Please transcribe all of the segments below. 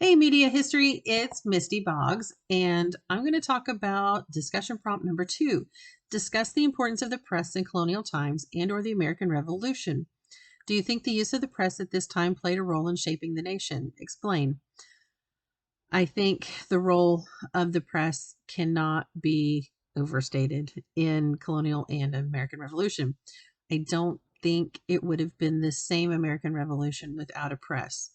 Hey, Media History, it's Misty Boggs, and I'm going to talk about discussion prompt number 2. Discuss the importance of the press in colonial times and or the American Revolution. Do you think the use of the press at this time played a role in shaping the nation? Explain. I think the role of the press cannot be overstated in colonial and American Revolution. I don't think it would have been the same American Revolution without a press.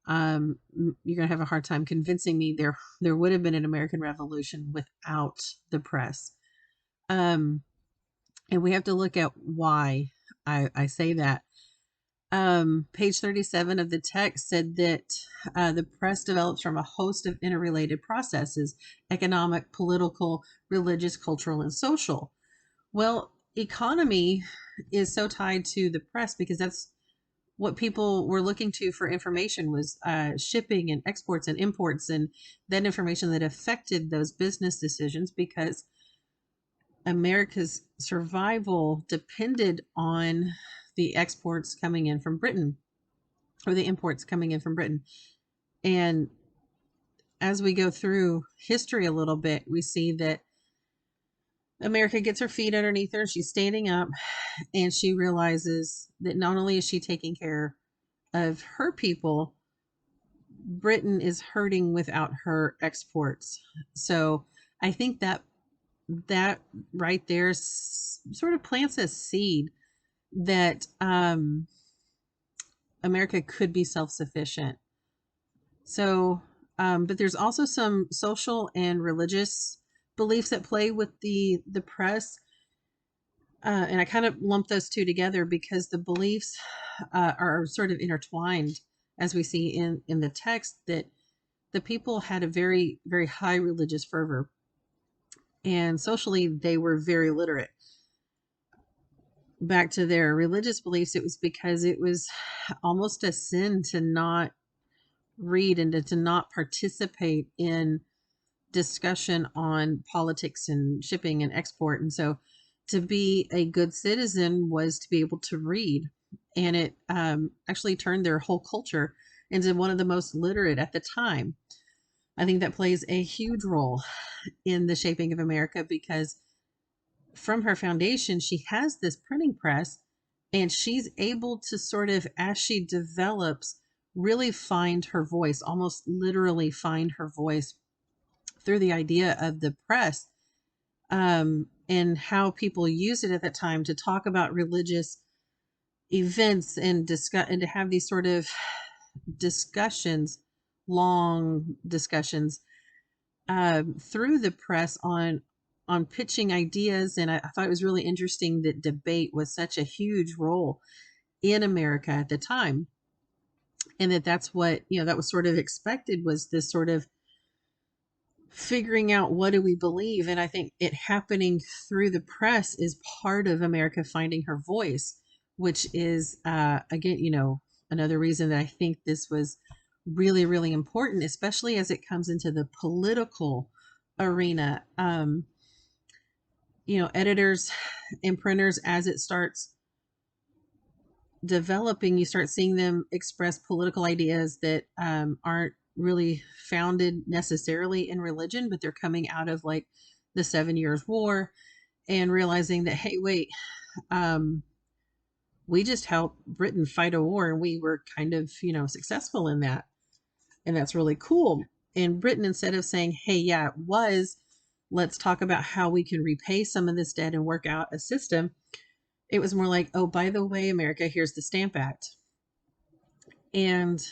You're gonna have a hard time convincing me there would have been an American Revolution without the press. Um, and we have to look at why I say that. Page 37 of the text said that the press develops from a host of interrelated processes: economic, political, religious, cultural, and social. Well, economy is so tied to the press because that's what people were looking to for information was shipping and exports and imports, and that information that affected those business decisions because America's survival depended on the exports coming in from Britain or the imports coming in from Britain. And as we go through history a little bit, we see that America gets her feet underneath her. She's standing up and she realizes that not only is she taking care of her people, Britain is hurting without her exports. So I think that right there sort of plants a seed that America could be self-sufficient. So, but there's also some social and religious beliefs that play with the press, and I kind of lump those two together because the beliefs are sort of intertwined, as we see in the text that the people had a very high religious fervor, and socially they were very literate. Back to their religious beliefs, it was because it was almost a sin to not read and to not participate in discussion on politics and shipping and export. And so to be a good citizen was to be able to read. And it actually turned their whole culture into one of the most literate at the time. I think that plays a huge role in the shaping of America because from her foundation, she has this printing press and she's able to sort of, as she develops, really find her voice, almost literally find her voice through the idea of the press, and how people use it at that time to talk about religious events and discuss and to have these sort of discussions, long discussions through the press on pitching ideas. And I thought it was really interesting that debate was such a huge role in America at the time, and that's what that was sort of expected, was this sort of figuring out what do we believe. And I think it happening through the press is part of America finding her voice, which is again, another reason that I think this was really important, especially as it comes into the political arena. Editors and printers, as it starts developing, you start seeing them express political ideas that aren't really founded necessarily in religion, but they're coming out of like the 7 Years' War and realizing that, hey, wait, um, we just helped Britain fight a war and we were kind of, successful in that. And that's really cool. And Britain, instead of saying, hey, yeah, it was, let's talk about how we can repay some of this debt and work out a system, it was more like, oh, by the way, America, here's the Stamp Act. And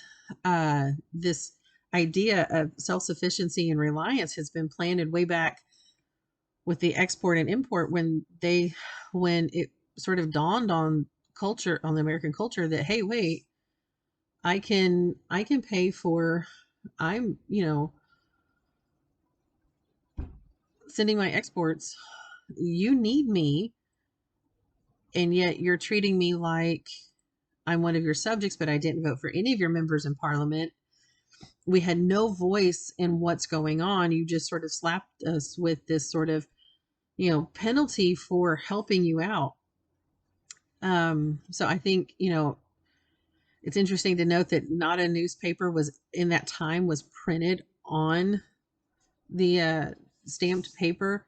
this idea of self-sufficiency and reliance has been planted way back with the export and import when it sort of dawned on the American culture that, hey, wait, I can pay for, I'm, sending my exports. You need me, and yet you're treating me like I'm one of your subjects, but I didn't vote for any of your members in parliament. We had no voice in what's going on. You just sort of slapped us with this sort of, penalty for helping you out. So I think, It's interesting to note that not a newspaper was in that time was printed on the stamped paper,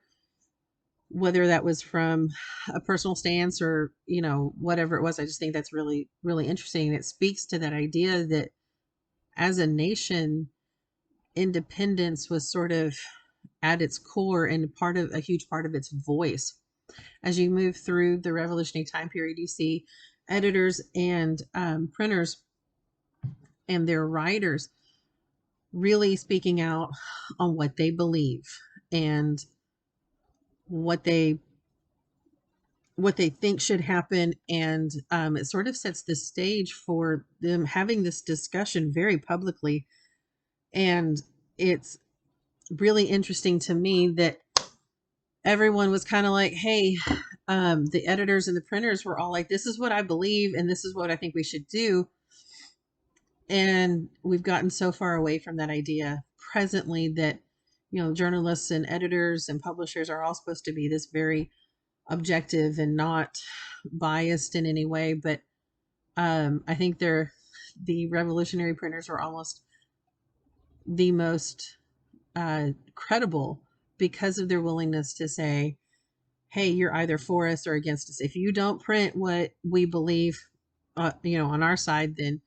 whether that was from a personal stance or, whatever it was. I just think that's really, really interesting. It speaks to that idea that as a nation, independence was sort of at its core and part of a huge part of its voice. As you move through the revolutionary time period, you see editors and printers and their writers really speaking out on what they believe and what they what they think should happen. And it sort of sets the stage for them having this discussion very publicly. And it's really interesting to me that everyone was kind of like, hey, the editors and the printers were all like, this is what I believe and this is what I think we should do. And we've gotten so far away from that idea presently that, journalists and editors and publishers are all supposed to be this very objective and not biased in any way. But I think the revolutionary printers are almost the most credible because of their willingness to say, hey, you're either for us or against us. If you don't print what we believe, on our side, then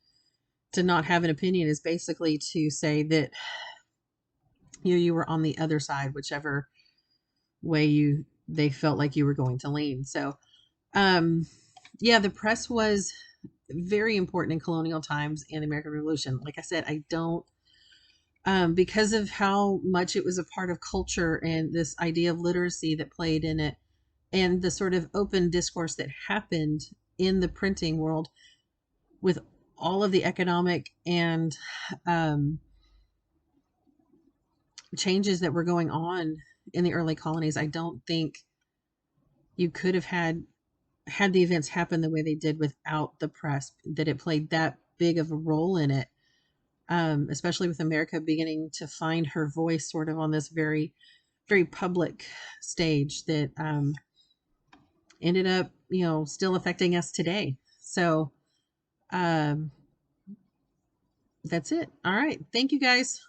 to not have an opinion is basically to say that you were on the other side, whichever way they felt like you were going to lean. So, yeah, the press was very important in colonial times and the American Revolution. Like I said, I don't because of how much it was a part of culture and this idea of literacy that played in it and the sort of open discourse that happened in the printing world with all of the economic and changes that were going on in the early colonies. I don't think you could have had the events happen the way they did without the press, that it played that big of a role in it, especially with America beginning to find her voice sort of on this very, very public stage that ended up, still affecting us today. So um, that's it. All right. Thank you guys.